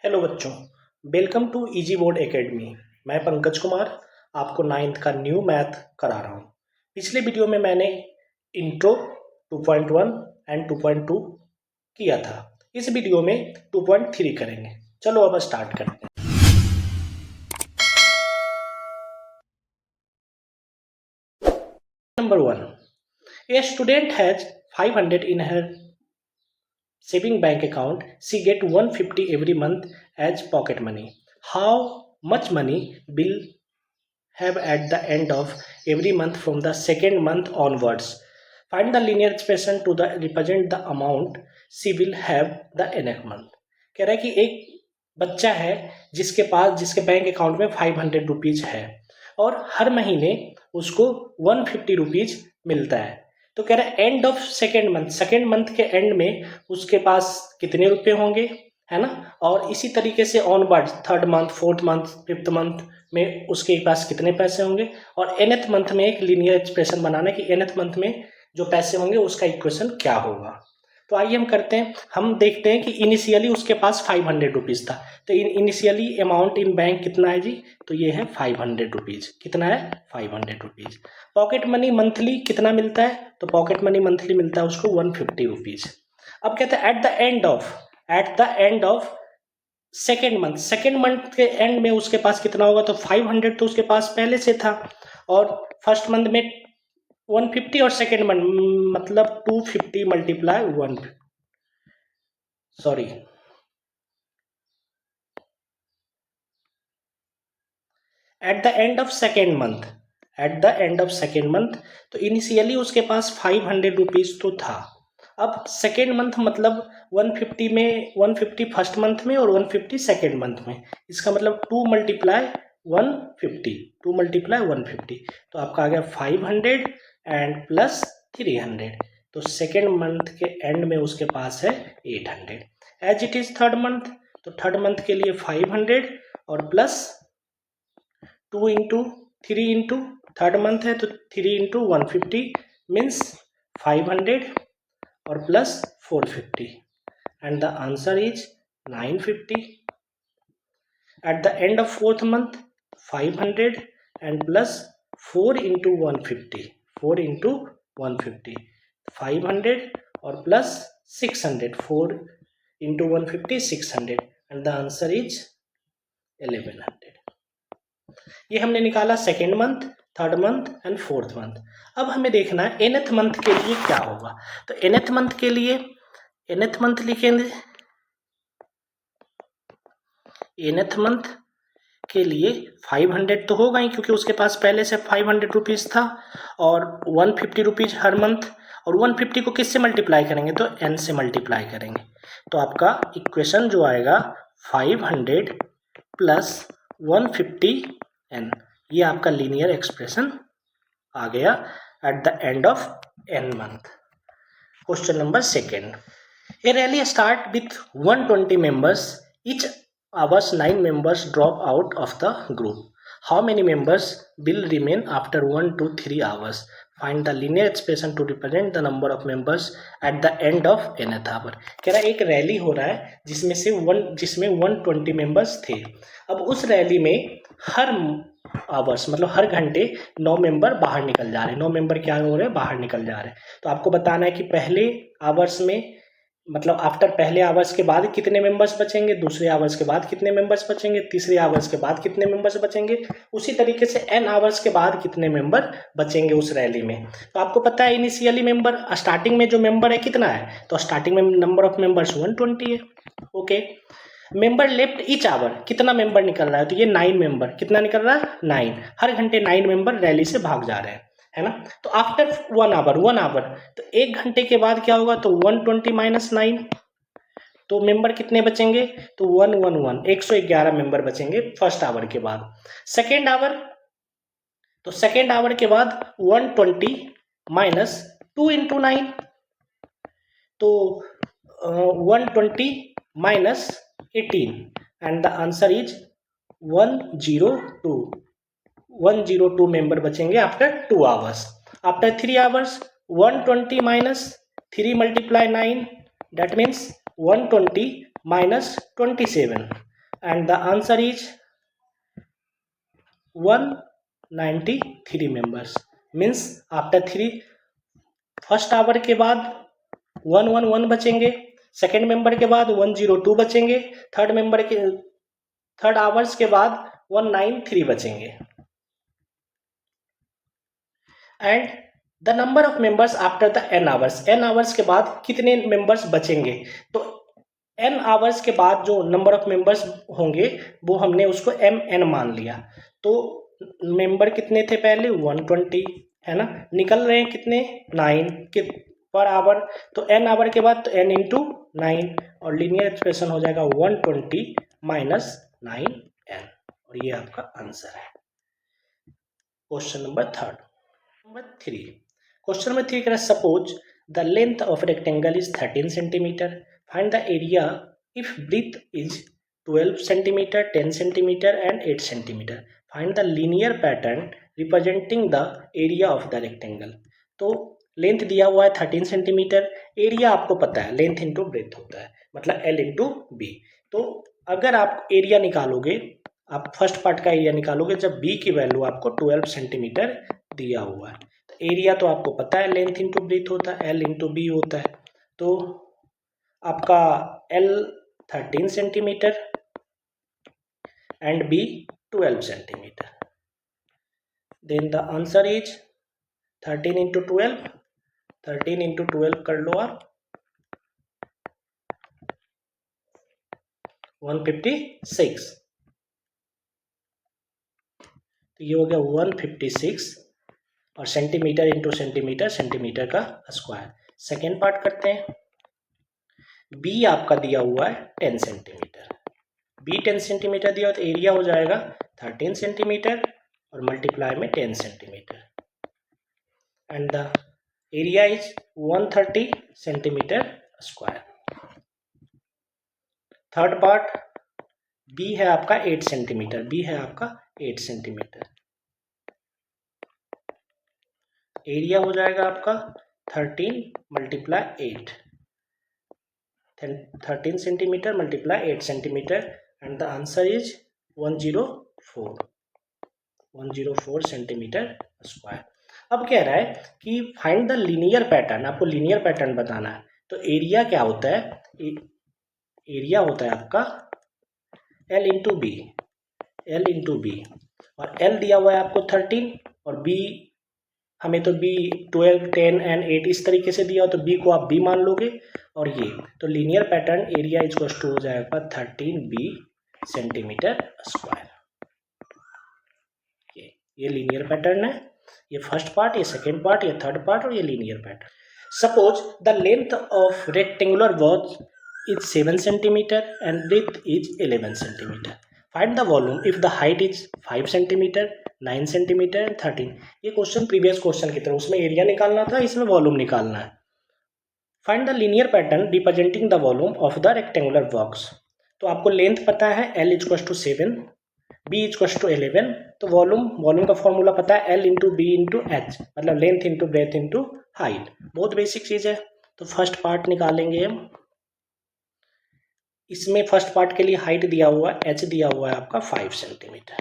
Hello बच्चों, welcome to easy board academy. मैं पंकज कुमार आपको 9th का न्यू मैथ करा रहा हूँ। पिछले वीडियो में मैंने इंट्रो 2.1 एंड 2.2 किया था। इस वीडियो में 2.3 करेंगे। चलो अब स्टार्ट करते हैं। Number 1, a student has 500 in her saving bank account. She get 150 every month as pocket money. How much money will have at the end of every month from the second month onwards? Find the linear expression to the represent the amount she will have the next month. कह रहा है कि एक बच्चा है जिसके bank account में 500 rupees है और हर महीने उसको 150 रुपीज मिलता है। तो कह रहा है एंड ऑफ सेकेंड मंथ के एंड में उसके पास कितने रुपए होंगे, है ना। और इसी तरीके से onward third month, fourth month, fifth month में उसके पास कितने पैसे होंगे, और nth मंथ में एक लीनियर एक्सप्रेशन बनाना है कि nth मंथ में जो पैसे होंगे उसका इक्वेशन क्या होगा। तो आइए हम करते हैं। हम देखते हैं कि इनिशियली उसके पास 500 रुपीज था, तो इनिशियली अमाउंट इन बैंक कितना है जी, तो ये है 500 रुपीज। कितना है? 500 रुपीज। पॉकेट मनी मंथली कितना मिलता है, तो पॉकेट मनी मंथली मिलता है उसको 150 रुपीज। अब कहते हैं eight the end of second month के एंड में उसके पास कितना होगा, तो 500 तो उसके पास पहले से था, और फर्स्ट मंथ में 150 और सेकेंड मंथ मतलब 250 multiply 1, sorry, eight the end of second month तो इनिशियली उसके पास 500 रुपीज तो था। अब सेकेंड मंथ मतलब 150 में 150 फर्स्ट मंथ में और 150 सेकेंड मंथ में, इसका मतलब 2 मल्टीप्लाई 150। तो आपका आ गया 500 एंड प्लस 300। तो सेकेंड मंथ के एंड में उसके पास है 800। As it is third month, तो थर्ड मंथ के लिए 500 और plus 2 into 3 into third month है तो 3 इंटू 150 मीन्स 500 और plus 450 and the answer is 950। At the end of fourth month 500 and plus 4 into 150 500 और plus 600 4 into 150 600 and the answer is 1100। ये हमने निकाला second month, third month and fourth month. अब हमें देखना है nth मंथ के लिए क्या होगा। तो nth मंथ के लिए लिखेंगे, nth मंथ के लिए 500 तो होगा ही क्योंकि उसके पास पहले से 500 रुपीज था, और 150 रुपीज हर मंथ, और 150 को किससे मल्टीप्लाई करेंगे, तो n से मल्टीप्लाई करेंगे। तो आपका इक्वेशन जो आएगा 500 प्लस 150 n, ये आपका लीनियर एक्सप्रेशन आ गया eight the end of n month. Question number second, A rally start with 120 members, each hours 9 members drop out of the group. How many members will remain after 1 to 3 hours? Find the linear expression to represent the number of members at the end of nth hour. कह रहा है एक rally हो रहा है जिसमें 120 members थे। अब उस रैली में हर आवर्स मतलब हर घंटे 9 मेंबर बाहर निकल जा रहे हैं। 9 मेंबर क्या हो रहे हैं, बाहर निकल जा रहे हैं। तो आपको बताना है कि पहले आवर्स में मतलब आफ्टर पहले आवर्स के बाद कितने मेंबर्स बचेंगे, दूसरे आवर्स के बाद कितने मेंबर्स बचेंगे, तीसरे आवर्स के बाद कितने मेंबर्स बचेंगे, उसी तरीके से n आवर्स के बाद कितने मेंबर बचेंगे उस रैली में। तो आपको पता है इनिशियली मेंबर स्टार्टिंग में जो मेंबर है कितना है, तो स्टार्टिंग में नंबर ऑफ मेंबर्स 120 है। Okay, member left each hour, कितना मेंबर निकल रहा है, तो ये 9 मेंबर, कितना निकल रहा है 9, हर घंटे 9 मेंबर रैली से भाग जा रहे हैं, है ना। तो आफ्टर 1 आवर तो एक घंटे के बाद क्या होगा, तो 120 माइनस 9, तो मेंबर कितने बचेंगे, तो 111 मेंबर बचेंगे फर्स्ट आवर के बाद। सेकेंड आवर, तो सेकेंड आवर के बाद 120 माइनस 2 इंटू 9, तो 120 minus 18 and the answer is 102 member बचेंगे after 2 hours. After 3 hours 120 minus 3 multiply 9 that means 120 minus 27 and the answer is 193 members. Means after 3 first hour के बाद 111 बचेंगे, सेकेंड मेंबर के बाद 102 बचेंगे, थर्ड आवर्स के बाद 193 बचेंगे. And the number of members after the n hours, n hours के बाद कितने मेंबर्स बचेंगे. तो n आवर्स के बाद जो नंबर ऑफ मेंबर्स होंगे वो हमने उसको mn मान लिया. तो मेंबर कितने थे पहले 120 है ना, निकल रहे हैं कितने 9 के पर आवर. तो n आवर के बाद तो n इंटू 9 और लीनियर एक्सप्रेशन हो जाएगा 120 माइनस 9n और ये आपका आंसर है. Question number 3. क्वेश्चन नंबर 3 कह रहा है suppose the length of rectangle is 13 centimetre, find the area if breadth is 12 centimetre, 10 centimetre and 8 centimetre. Find the linear pattern representing the area of the rectangle. तो length दिया हुआ है 13 centimetre, area आपको पता है लेंथ इंटू ब्रेथ होता है, मतलब L इंटू बी. तो अगर आप एरिया निकालोगे, आप फर्स्ट पार्ट का एरिया निकालोगे जब b की वैल्यू आपको 12 सेंटीमीटर दिया हुआ है. तो एरिया तो आपको पता है लेंथ इंटू ब्रेथ होता है, L इंटू बी होता है. तो आपका L 13 centimetre and B 12 centimetre. Then the answer is 13 into 12, 13 into 12 कर लो आप 156. तो ये हो गया 156 और सेंटीमीटर इंटू सेंटीमीटर, सेंटीमीटर का स्क्वायर. सेकेंड पार्ट करते हैं. बी आपका दिया हुआ है 10 सेंटीमीटर, बी 10 सेंटीमीटर दिया हो तो एरिया हो जाएगा 13 सेंटीमीटर और मल्टीप्लाई में 10 centimetre and the area is 130 centimetre square. Third part B है आपका 8 सेंटीमीटर, बी है आपका 8 सेंटीमीटर, एरिया हो जाएगा आपका 13 multiply 8, 13 centimetre multiply 8 centimetre and the answer is 104 centimetre square. अब कह रहा है कि फाइंड द लीनियर पैटर्न, आपको लीनियर पैटर्न बताना है. तो एरिया क्या होता है, एरिया होता है आपका L into B, L into B और L दिया हुआ है आपको 13 और B हमें तो B 12, 10 एंड 8 इस तरीके से दिया हो तो B को आप B मान लोगे और ये तो linear pattern area equal to हो जाएगा 13B सेंटीमीटर स्क्वायर. ये लीनियर पैटर्न है, ये फर्स्ट पार्ट, ये सेकेंड पार्ट, ये थर्ड पार्ट और ये linear pattern. Suppose the length of rectangular box is 7 centimeter and width is 11 centimeter. Find the volume if the height is 5 centimeter, 9 centimeter and 13. ये question previous question की तरह, उसमें area निकालना था, इसमें वॉल्यूम निकालना है. Find the linear pattern representing the volume of the rectangular box. तो आपको लेंथ पता है L equal to 7, B equal to 11. तो वॉल्यूम का फॉर्मूला पता है L into B into H, मतलब length into breadth into height. बहुत बेसिक चीज़ है. तो फर्स्ट पार्ट निकालेंगे हम. इसमें फर्स्ट पार्ट के लिए हाइट दिया हुआ है, h दिया हुआ है आपका 5 सेंटीमीटर.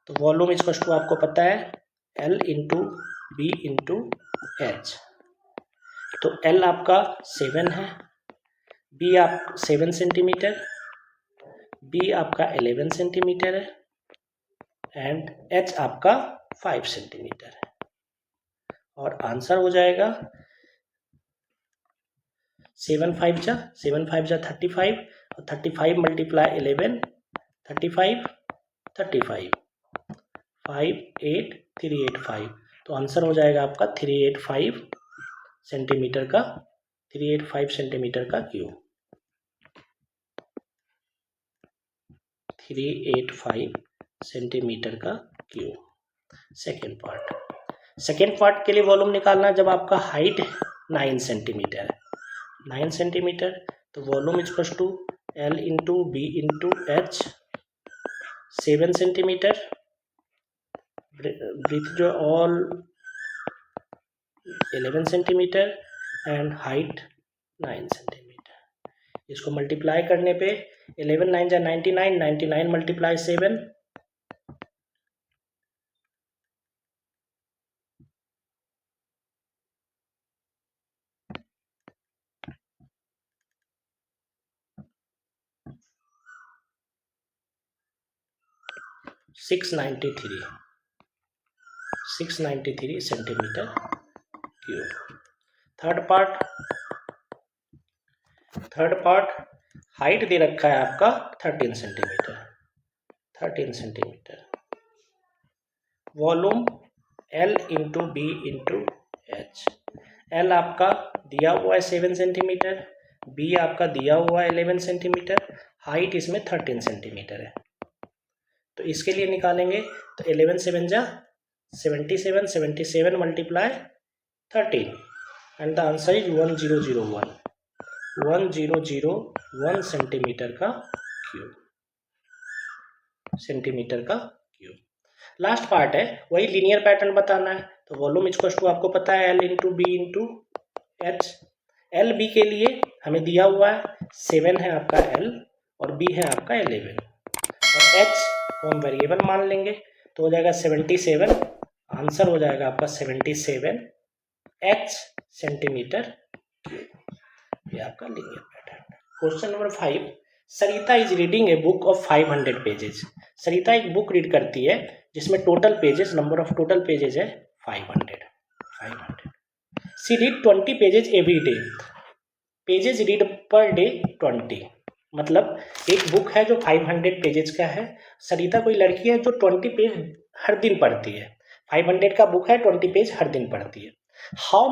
तो वॉल्यूम इक्वल टू आपको पता है L into B into H. तो L आपका 7 है, B आप 7 सेंटीमीटर, B आपका 11 सेंटीमीटर है एंड H आपका 5 सेंटीमीटर है और आंसर हो जाएगा 7 5 जा 35 और 35 मल्टीप्लाई 11 35 35 5 8 385. तो आंसर हो जाएगा आपका 385 सेंटीमीटर का, 385 सेंटीमीटर का क्यूब, 385 सेंटीमीटर का क्यूब. सेकेंड पार्ट के लिए वॉल्यूम निकालना जब आपका हाइट 9 सेंटीमीटर है, 9 सेंटीमीटर. तो volume equal to L into B into H, 7 centimetre, breadth जो all 11 centimetre and height 9 centimetre. इसको मल्टीप्लाई करने पे 11 9 जा 99, 99 multiply 7, 693 centimetre cube. Third part height दे रखा है आपका 13 centimetre. Volume L into B into H। L आपका दिया हुआ है 7 सेंटीमीटर, B आपका दिया हुआ है 11 सेंटीमीटर, हाइट इसमें 13 सेंटीमीटर है। तो इसके लिए निकालेंगे तो 11 7 जा 77, 77 multiply 13 and the answer is 1001 centimetre का क्यूब। लास्ट पार्ट है वही लीनियर पैटर्न बताना है। तो वॉल्यूम इक्वल टू आपको पता है L into B into H. L B के लिए हमें दिया हुआ है 7 है आपका L और B है आपका 11 और H को हम वेरिएबल मान लेंगे तो हो जाएगा 77। आंसर हो जाएगा आपका 77 H सेंटीमीटर क्यूब। ये आपका linear pattern. Question number 5, Sarita is reading a book of 500 pages. Sarita एक बुक रीड करती है जिसमें नंबर ऑफ टोटल पेजेस है 500। She read 20 pages every day. Pages read per day 20, मतलब एक बुक है जो 500 पेजेस का है। सरिता कोई लड़की है जो 20 पेज हर दिन पढ़ती है। 500 का बुक है, 20 पेज हर दिन पढ़ती है। How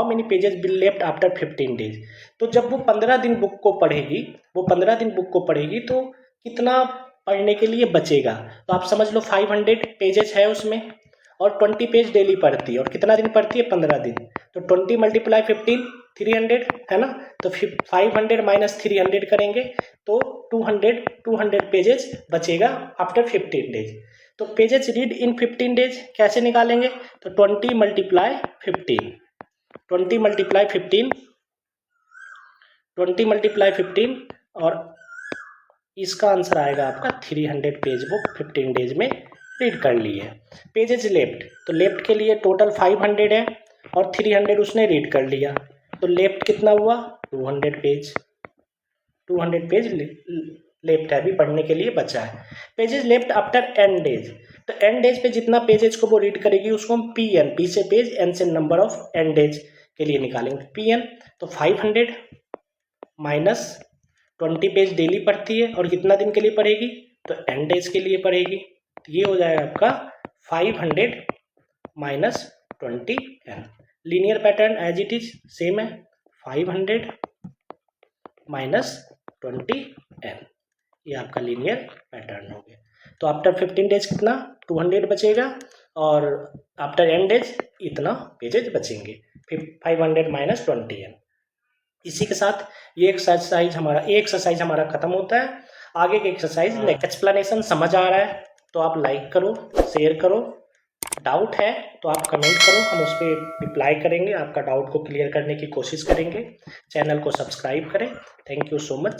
many pages will left after 15 days. तो जब वो 15 दिन बुक को पढ़ेगी तो कितना पढ़ने के लिए बचेगा। तो आप समझ लो 500 पेजेस है उसमें और 20 पेज डेली पढ़ती है और कितना दिन पढ़ती है 15 दिन। तो 20 मल्टीप्लाई 15 300 है ना। तो 500 माइनस 300 करेंगे तो 200 पेजेस बचेगा आफ्टर 15 डेज। तो पेजेस रीड इन 15 डेज कैसे निकालेंगे। तो 20 मल्टीप्लाई 15 और इसका आंसर आएगा आपका 300 पेज बुक 15 डेज में रीड कर ली है। पेजेस लेफ्ट, तो लेफ्ट के लिए टोटल 500 है और 300 उसने रीड कर लिया तो लेफ्ट कितना हुआ 200 पेज लेफ्ट है, अभी पढ़ने के लिए बचा है। Pages left after n days, तो n डेज पे जितना पेजेस को वो रीड करेगी उसको हम पी से पेज, n से नंबर ऑफ n डेज के लिए निकालेंगे pn। तो 500 माइनस 20 पेज डेली पढ़ती है और कितना दिन के लिए पढ़ेगी तो n डेज के लिए पढ़ेगी। तो ये हो जाएगा आपका 500 minus 20n। Linear pattern as it is same है, 500 माइनस 20n, ये आपका लीनियर पैटर्न हो गया। तो आफ्टर 15 डेज कितना 200 बचेगा और आफ्टर n डेज इतना पेजेज बचेंगे 500 माइनस 20n। इसी के साथ ये एक्सरसाइज हमारा खत्म होता है। आगे के एक्सरसाइज एक्सप्लेनेशन समझ आ रहा है तो आप लाइक करो, शेयर करो। डाउट है तो आप कमेंट करो, हम उस पर रिप्लाई करेंगे, आपका डाउट को क्लियर करने की कोशिश करेंगे। चैनल को सब्सक्राइब करें। Thank you so much.